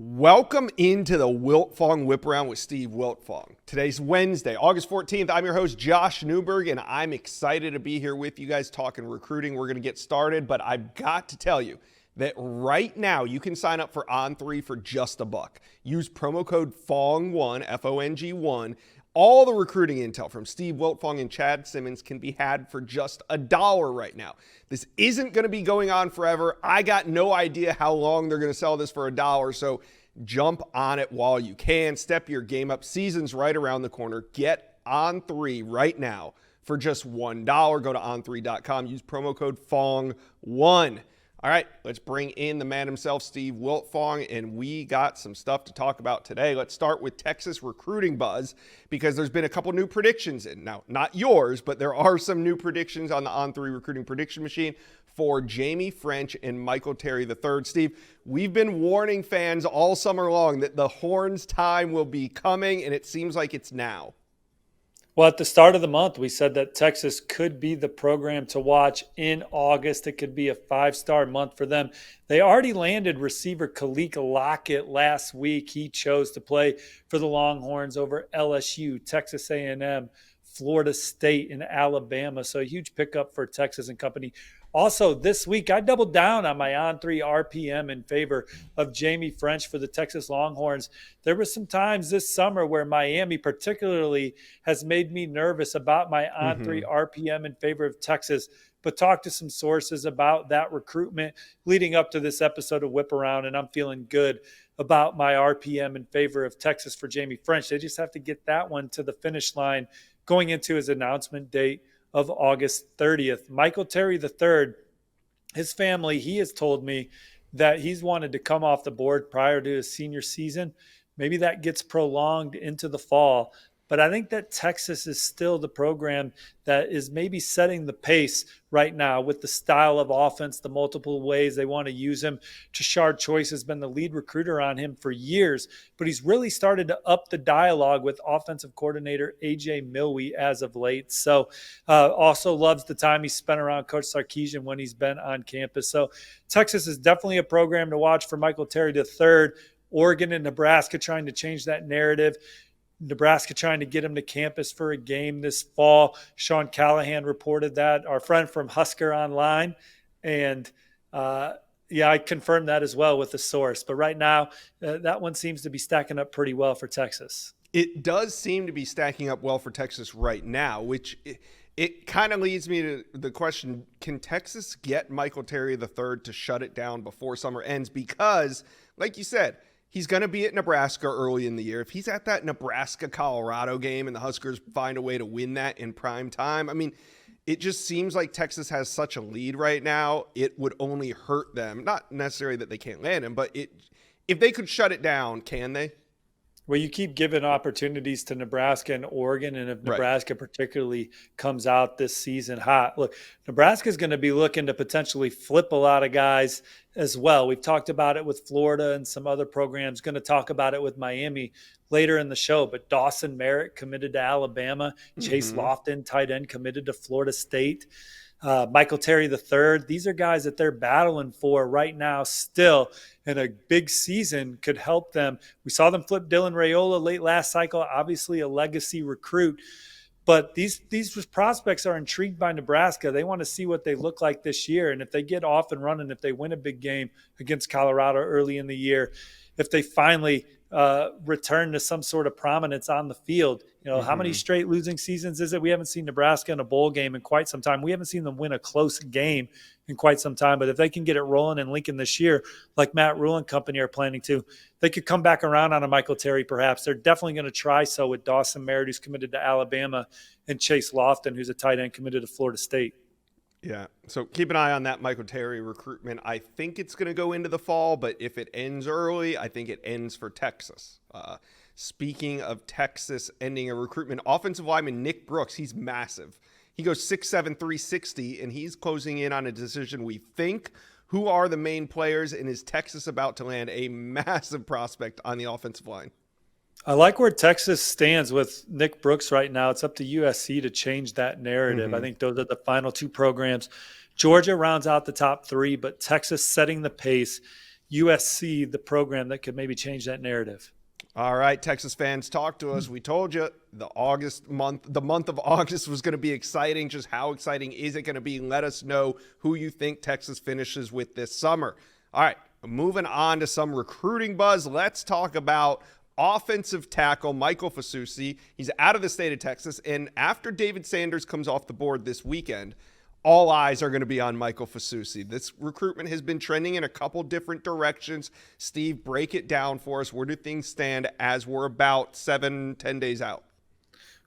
Welcome into the Wiltfong Whip Around with Steve Wiltfong. Today's Wednesday, August 14th. I'm your host, Josh Newberg, and I'm excited to be here with you guys talking recruiting. We're going to get started, but I've got to tell you that right now you can sign up for On3 for just $1. Use promo code FONG1, F-O-N-G-1. All the recruiting intel from Steve Wiltfong and Chad Simmons can be had for just $1 right now. This isn't going to be going on forever. I got no idea how long they're going to sell this for $1, so jump on it while you can. Step your game up. Season's right around the corner. Get On3 right now for just $1. Go to on3.com. Use promo code FONG1. All right, let's bring in the man himself, Steve Wiltfong, and we got some stuff to talk about today. Let's start with Texas recruiting buzz, because there's been a couple new predictions in. Now, not yours, but there are some new predictions on the On3 recruiting prediction machine for Jamie French and Michael Terry III. Steve, we've been warning fans all summer long that the Horns' time will be coming, and it seems like it's now. Well, at the start of the month, we said that Texas could be the program to watch in August. It could be a 5-star month for them. They already landed receiver Kalik Lockett last week. He chose to play for the Longhorns over LSU, Texas A&M, Florida State, and Alabama. So a huge pickup for Texas and company. Also, this week, I doubled down on my On3 RPM in favor of Jamie French for the Texas Longhorns. There were some times this summer where Miami particularly has made me nervous about my On3 RPM in favor of Texas, but talked to some sources about that recruitment leading up to this episode of Whip Around, and I'm feeling good about my RPM in favor of Texas for Jamie French. They just have to get that one to the finish line going into his announcement date of August 30th. Michael Terry III, his family, he has told me that he's wanted to come off the board prior to his senior season. Maybe that gets prolonged into the fall. But I think that Texas is still the program that is maybe setting the pace right now with the style of offense, the multiple ways they want to use him. Tashard Choice has been the lead recruiter on him for years, but he's really started to up the dialogue with offensive coordinator A.J. Milwee as of late. So also loves the time he spent around Coach Sarkisian when he's been on campus. So Texas is definitely a program to watch for Michael Terry III. Oregon and Nebraska trying to change that narrative. Nebraska trying to get him to campus for a game this fall. Sean Callahan reported that, our friend from Husker Online. And, I confirmed that as well with the source. But right now, that one seems to be stacking up pretty well for Texas. It does seem to be stacking up well for Texas right now, which it kind of leads me to the question, can Texas get Michael Terry III to shut it down before summer ends? Because, like you said, he's going to be at Nebraska early in the year. If he's at that Nebraska-Colorado game and the Huskers find a way to win that in prime time, I mean, it just seems like Texas has such a lead right now, it would only hurt them. Not necessarily that they can't land him, but if they could shut it down, can they? Well, you keep giving opportunities to Nebraska and Oregon, and if Nebraska particularly comes out this season hot, look, Nebraska is going to be looking to potentially flip a lot of guys as well. We've talked about it with Florida and some other programs, going to talk about it with Miami later in the show, but Dawson Merritt committed to Alabama, Chase Lofton, tight end, committed to Florida State. Michael Terry III, these are guys that they're battling for right now still, and a big season could help them. We saw them flip Dylan Raiola late last cycle, obviously a legacy recruit. But these prospects are intrigued by Nebraska. They want to see what they look like this year. And if they get off and running, if they win a big game against Colorado early in the year, if they finally return to some sort of prominence on the field. How many straight losing seasons is it? We haven't seen Nebraska in a bowl game in quite some time. We haven't seen them win a close game in quite some time. But if they can get it rolling in Lincoln this year, like Matt Rule and company are planning to, they could come back around on a Michael Terry perhaps. They're definitely going to try so with Dawson Merritt, who's committed to Alabama, and Chase Lofton, who's a tight end committed to Florida State. Yeah, so keep an eye on that Michael Terry recruitment. I think it's going to go into the fall, but if it ends early, I think it ends for Texas. Speaking of Texas ending a recruitment, offensive lineman Nick Brooks, he's massive. He goes 6'7", 360, and he's closing in on a decision we think. Who are the main players, and is Texas about to land a massive prospect on the offensive line? I like where Texas stands with Nick Brooks right now. It's up to USC to change that narrative. I think those are the final two programs. Georgia rounds out the top three, but Texas setting the pace. USC the program that could maybe change that narrative. All right, Texas fans, talk to us. We told you the month of August was going to be exciting. Just how exciting is it going to be? Let us know who you think Texas finishes with this summer. All right, moving on to some recruiting buzz. Let's talk about offensive tackle Michael Fasusi. He's out of the state of Texas, and after David Sanders comes off the board this weekend, all eyes are going to be on Michael Fasusi. This recruitment has been trending in a couple different directions. Steve, break it down for us. Where do things stand as we're about 7-10 days out?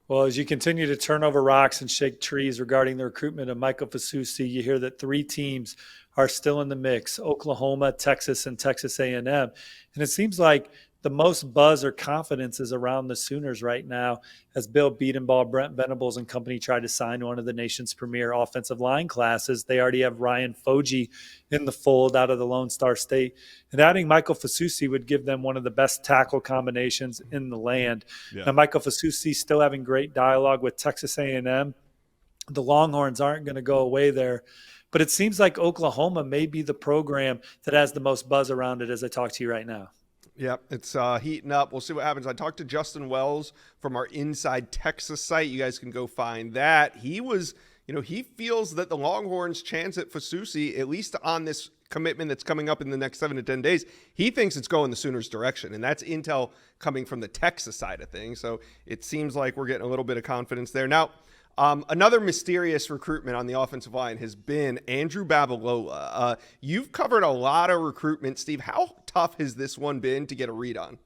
Well, as you continue to turn over rocks and shake trees regarding the recruitment of Michael Fasusi, you hear that 3 teams are still in the mix: Oklahoma, Texas, and Texas A&M. And it seems like the most buzz or confidence is around the Sooners right now, as Bill Beatenbaugh, Brent Venables, and company try to sign one of the nation's premier offensive line classes. They already have Ryan Foji in the fold out of the Lone Star State. And adding Michael Fasusi would give them one of the best tackle combinations in the land. Yeah. Now, Michael Fasusi still having great dialogue with Texas A&M. The Longhorns aren't going to go away there. But it seems like Oklahoma may be the program that has the most buzz around it as I talk to you right now. Yep, it's heating up. We'll see what happens. I talked to Justin Wells from our Inside Texas site. You guys can go find that. He feels that the Longhorns' chance at Fasusi, at least on this commitment that's coming up in the next 7 to 10 days, he thinks it's going the Sooners' direction. And that's intel coming from the Texas side of things. So it seems like we're getting a little bit of confidence there. Now, another mysterious recruitment on the offensive line has been Andrew Babalola. You've covered a lot of recruitment, Steve. How tough has this one been to get a read on?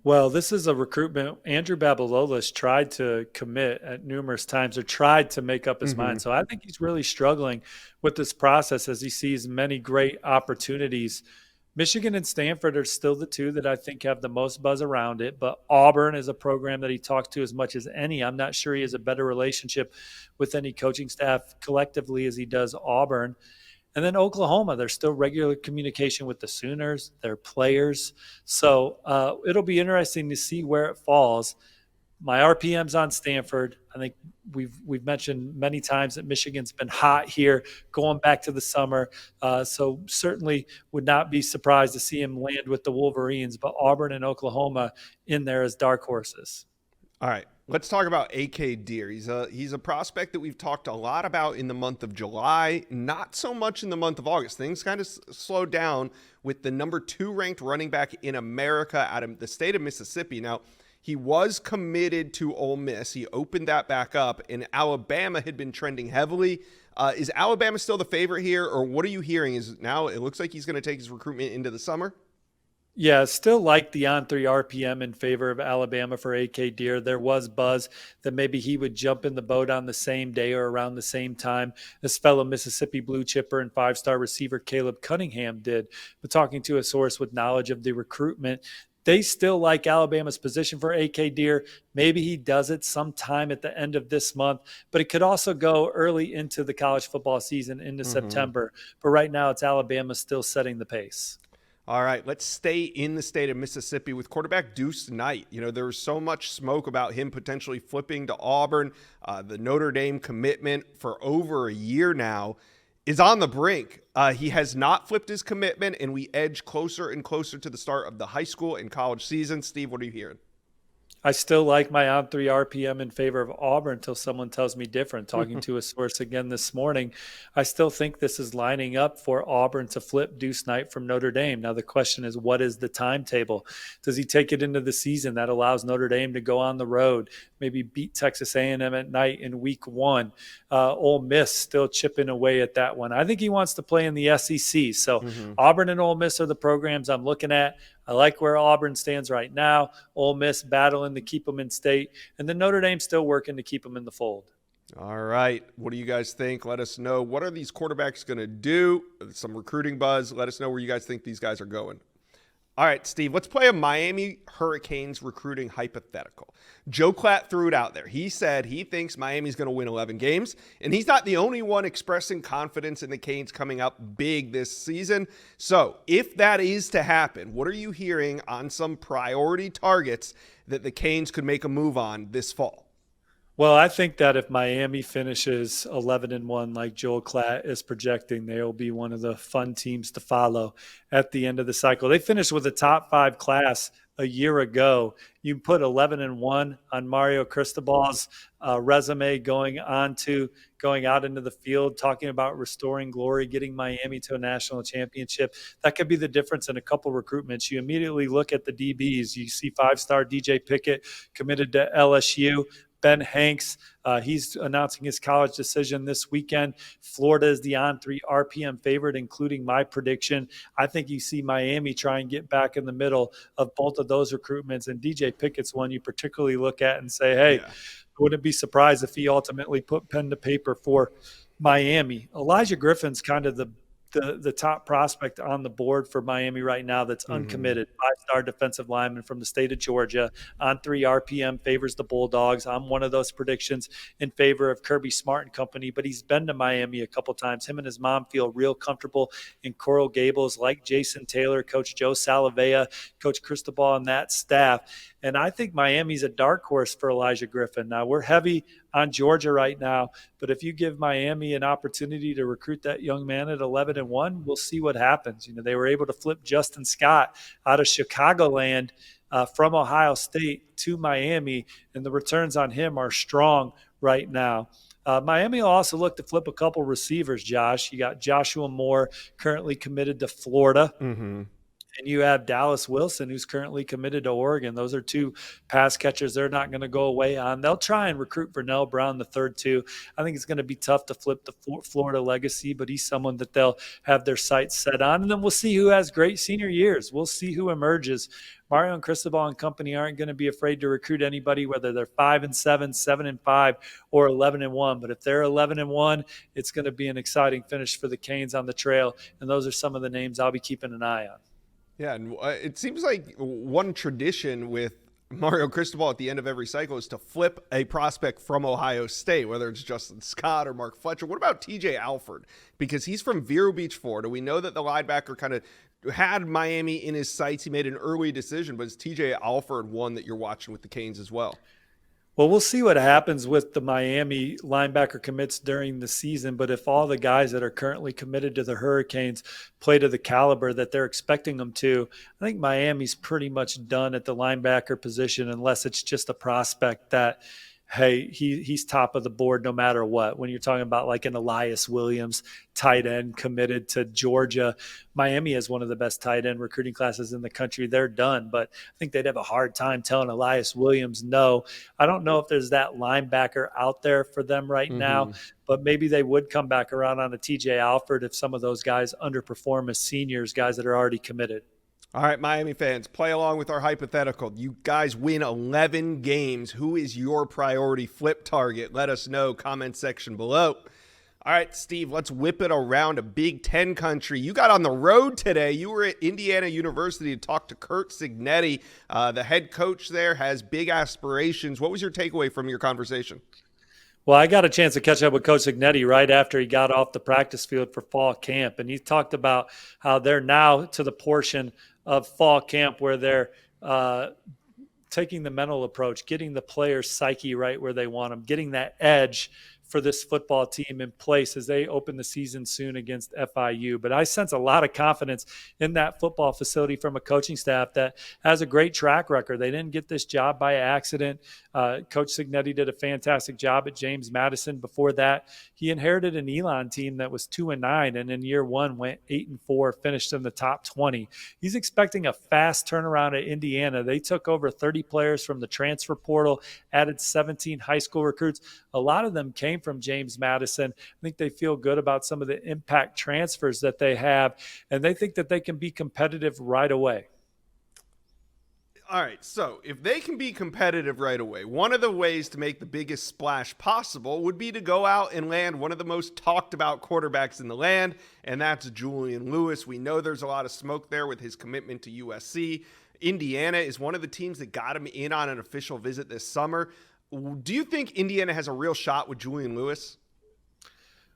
Well, this is a recruitment. Andrew Babalola's tried to commit at numerous times or tried to make up his mind. So I think he's really struggling with this process as he sees many great opportunities. Michigan and Stanford are still the 2 that I think have the most buzz around it, but Auburn is a program that he talked to as much as any. I'm not sure he has a better relationship with any coaching staff collectively as he does Auburn. And then Oklahoma, there's still regular communication with the Sooners, their players. So it'll be interesting to see where it falls. My RPM's on Stanford. I think we've mentioned many times that Michigan's been hot here going back to the summer. So certainly would not be surprised to see him land with the Wolverines, but Auburn and Oklahoma in there as dark horses. All right. Let's talk about A.K. Deer. He's a prospect that we've talked a lot about in the month of July, not so much in the month of August. Things kind of slowed down with the number 2 ranked running back in America out of the state of Mississippi. Now, he was committed to Ole Miss. He opened that back up, and Alabama had been trending heavily. Is Alabama still the favorite here, or what are you hearing? Is now it looks like he's going to take his recruitment into the summer? Yeah, still like the on-3 RPM in favor of Alabama for A.K. Deer. There was buzz that maybe he would jump in the boat on the same day or around the same time as fellow Mississippi blue chipper and 5-star receiver Caleb Cunningham did. But talking to a source with knowledge of the recruitment, they still like Alabama's position for A.K. Deer. Maybe he does it sometime at the end of this month, but it could also go early into the college football season into September. But right now it's Alabama still setting the pace. All right, let's stay in the state of Mississippi with quarterback Deuce Knight. There was so much smoke about him potentially flipping to Auburn. The Notre Dame commitment for over a year now is on the brink. He has not flipped his commitment, and we edge closer and closer to the start of the high school and college season. Steve, what are you hearing? I still like my on-3 RPM in favor of Auburn until someone tells me different. Talking to a source again this morning, I still think this is lining up for Auburn to flip Deuce Knight from Notre Dame. Now the question is, what is the timetable? Does he take it into the season? That allows Notre Dame to go on the road, maybe beat Texas A&M at night in week 1. Ole Miss still chipping away at that one. I think he wants to play in the SEC. So Auburn and Ole Miss are the programs I'm looking at. I like where Auburn stands right now. Ole Miss battling to keep them in state. And then Notre Dame still working to keep them in the fold. All right. What do you guys think? Let us know. What are these quarterbacks going to do? Some recruiting buzz. Let us know where you guys think these guys are going. All right, Steve, let's play a Miami Hurricanes recruiting hypothetical. Joel Klatt threw it out there. He said he thinks Miami's going to win 11 games, and he's not the only one expressing confidence in the Canes coming up big this season. So if that is to happen, what are you hearing on some priority targets that the Canes could make a move on this fall? Well, I think that if Miami finishes 11-1 like Joel Klatt is projecting, they'll be one of the fun teams to follow at the end of the cycle. They finished with a top 5 class a year ago. You put 11-1 on Mario Cristobal's resume going out into the field, talking about restoring glory, getting Miami to a national championship. That could be the difference in a couple recruitments. You immediately look at the DBs. You see 5-star DJ Pickett committed to LSU. Ben Hanks, he's announcing his college decision this weekend. Florida is the on-3 RPM favorite, including my prediction. I think you see Miami try and get back in the middle of both of those recruitments. And DJ Pickett's one you particularly look at and say, hey, I wouldn't be surprised if he ultimately put pen to paper for Miami. Elijah Griffin's kind of the top prospect on the board for Miami right now that's uncommitted. 5-star defensive lineman from the state of Georgia. On 3 RPM favors the Bulldogs. I'm one of those predictions in favor of Kirby Smart and company, but he's been to Miami a couple times. Him and his mom feel real comfortable in Coral Gables, like Jason Taylor, Coach Joe Salavea, Coach Cristobal, and that staff. And I think Miami's a dark horse for Elijah Griffin. Now, we're heavy on Georgia right now, but if you give Miami an opportunity to recruit that young man at 11-1, we'll see what happens. You know, they were able to flip Justin Scott out of Chicagoland from Ohio State to Miami, and the returns on him are strong right now. Miami will also look to flip a couple receivers, Josh. You got Joshua Moore currently committed to Florida. And you have Dallas Wilson, who's currently committed to Oregon. Those are 2 pass catchers they're not going to go away on. They'll try and recruit Vernell Brown the third, too. I think it's going to be tough to flip the Florida legacy, but he's someone that they'll have their sights set on. And then we'll see who has great senior years. We'll see who emerges. Mario and Cristobal and company aren't going to be afraid to recruit anybody, whether they're 5-7, 7-5, or 11-1. But if they're 11-1, it's going to be an exciting finish for the Canes on the trail. And those are some of the names I'll be keeping an eye on. Yeah, and it seems like one tradition with Mario Cristobal at the end of every cycle is to flip a prospect from Ohio State, whether it's Justin Scott or Mark Fletcher. What about TJ Alford? Because he's from Vero Beach, Florida. We know that the linebacker kind of had Miami in his sights. He made an early decision, but is TJ Alford one that you're watching with the Canes as well? Well, we'll see what happens with the Miami linebacker commits during the season. But if all the guys that are currently committed to the Hurricanes play to the caliber that they're expecting them to, I think Miami's pretty much done at the linebacker position, unless it's just a prospect that, hey, he's top of the board no matter what. When you're talking about like an Elias Williams tight end committed to Georgia, Miami has one of the best tight end recruiting classes in the country. They're done, but I think they'd have a hard time telling Elias Williams no. I don't know if there's that linebacker out there for them right now, but maybe they would come back around on a TJ Alford if some of those guys underperform as seniors, guys that are already committed. All right, Miami fans, play along with our hypothetical. You guys win 11 games. Who is your priority flip target? Let us know. Comment section below. All right, Steve, let's whip it around a Big Ten country. You got on the road today. You were at Indiana University to talk to Curt Cignetti. The head coach there has big aspirations. What was your takeaway from your conversation? Well, I got a chance to catch up with Coach Cignetti right after he got off the practice field for fall camp, and he talked about how they're now to the portion of fall camp where they're taking the mental approach, getting the player's psyche right where they want them, getting that edge for this football team in place as they open the season soon against FIU. But I sense a lot of confidence in that football facility from a coaching staff that has a great track record. They didn't get this job by accident. Coach Cignetti did a fantastic job at James Madison. Before that, he inherited an Elon team that was 2-9, and in year one went 8-4, finished in the top 20. He's expecting a fast turnaround at Indiana. They took over 30 players from the transfer portal, added 17 high school recruits. A lot of them came from James Madison. I think they feel good about some of the impact transfers that they have, and they think that they can be competitive right away. All right, so if they can be competitive right away, one of the ways to make the biggest splash possible would be to go out and land one of the most talked about quarterbacks in the land, and that's Julian Lewis. We know there's a lot of smoke there with his commitment to USC. Indiana is one of the teams that got him in on an official visit this summer. Do you think Indiana has a real shot with Julian Lewis?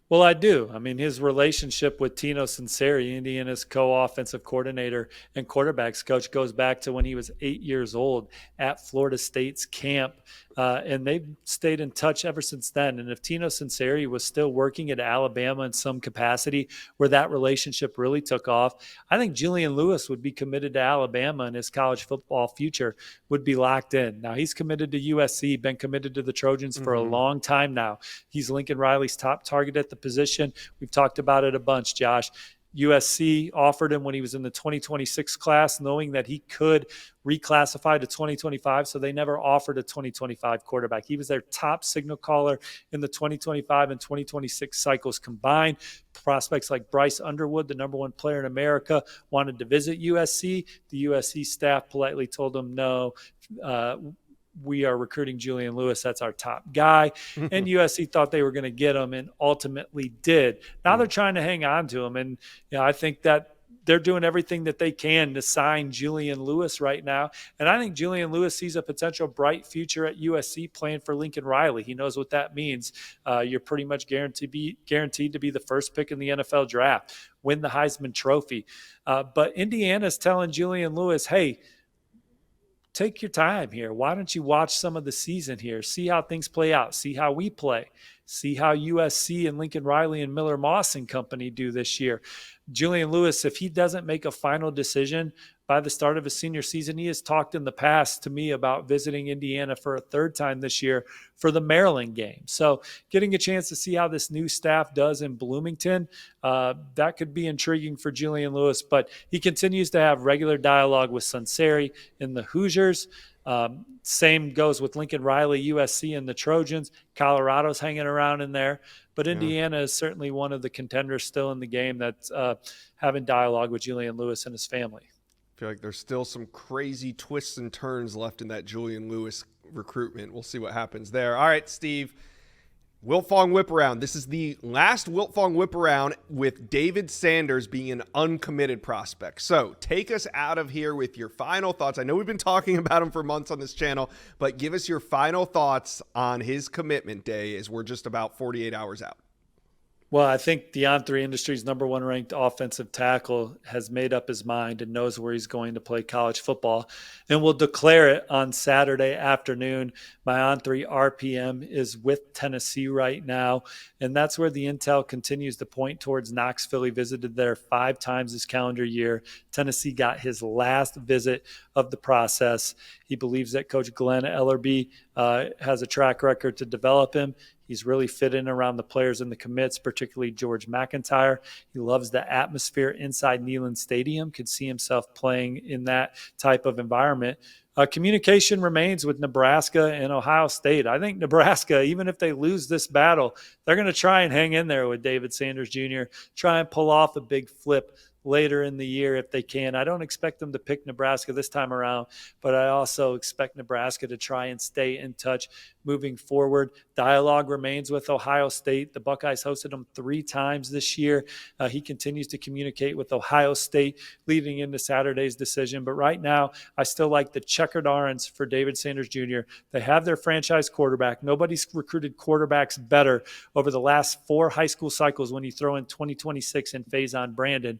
Well, I do. I mean, his relationship with Tino Sinceri, Indiana's co-offensive coordinator and quarterbacks coach, goes back to when he was 8 years old at Florida State's camp. and they've stayed in touch ever since then. And if Tino Sunseri was still working at Alabama in some capacity where that relationship really took off, I think Julian Lewis would be committed to Alabama, and his college football future would be locked in. Now, he's committed to USC, been committed to the Trojans for a long time now. He's Lincoln Riley's top target at the position. We've talked about it a bunch, Josh. USC offered him when he was in the 2026 class, knowing that he could reclassify to 2025, so they never offered a 2025 quarterback. He was their top signal caller in the 2025 and 2026 cycles combined. Prospects like Bryce Underwood, the number one player in America, wanted to visit USC. The USC staff politely told him, no, we are recruiting Julian Lewis. That's our top guy. And USC thought they were going to get him and ultimately did. Now they're trying to hang on to him. And I think that they're doing everything that they can to sign Julian Lewis right now. And I think Julian Lewis sees a potential bright future at USC playing for Lincoln Riley. He knows what that means. You're pretty much guaranteed to be the first pick in the NFL draft, win the Heisman Trophy. But Indiana's telling Julian Lewis, hey, take your time here. Why don't you watch some of the season here? See how things play out. See how we play. See how USC and Lincoln Riley and Miller Moss and company do this year. Julian Lewis, if he doesn't make a final decision by the start of his senior season, he has talked in the past to me about visiting Indiana for a third time this year for the Maryland game. So getting a chance to see how this new staff does in Bloomington, that could be intriguing for Julian Lewis. But he continues to have regular dialogue with Sunseri and the Hoosiers. Same goes with Lincoln Riley, USC, and the Trojans. Colorado's hanging around in there. But Indiana is certainly one of the contenders still in the game that's having dialogue with Julian Lewis and his family. I feel like there's still some crazy twists and turns left in that Julian Lewis recruitment. We'll see what happens there. All right, Steve. Wiltfong Whip Around. This is the last Wiltfong Whip Around with David Sanders being an uncommitted prospect. So take us out of here with your final thoughts. I know we've been talking about him for months on this channel, but give us your final thoughts on his commitment day as we're just about 48 hours out. Well, I think the On3 Industries number one ranked offensive tackle has made up his mind and knows where he's going to play college football and will declare it on Saturday afternoon. My On3 RPM is with Tennessee right now, and that's where the intel continues to point towards Knoxville. He visited there 5 times this calendar year. Tennessee got his last visit of the process. He believes that Coach Glenn Ellerby has a track record to develop him. He's really fit in around the players and the commits, particularly George McIntyre. He loves the atmosphere inside Neyland Stadium, could see himself playing in that type of environment. Communication remains with Nebraska and Ohio State. I think Nebraska, even if they lose this battle, they're going to try and hang in there with David Sanders Jr., try and pull off a big flip later in the year if they can. I don't expect them to pick Nebraska this time around, but I also expect Nebraska to try and stay in touch moving forward. Dialogue remains with Ohio State. The Buckeyes hosted them 3 times this year. He continues to communicate with Ohio State leading into Saturday's decision. But right now, I still like the checkered orange for David Sanders Jr. They have their franchise quarterback. Nobody's recruited quarterbacks better over the last 4 high school cycles when you throw in 2026 and Faison Brandon.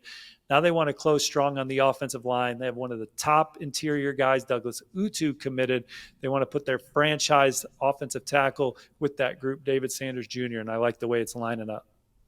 Now they want to close strong on the offensive line. They have one of the top interior guys, Douglas Utu, committed. They want to put their franchise offensive tackle with that group, David Sanders Jr., and I like the way it's lining up.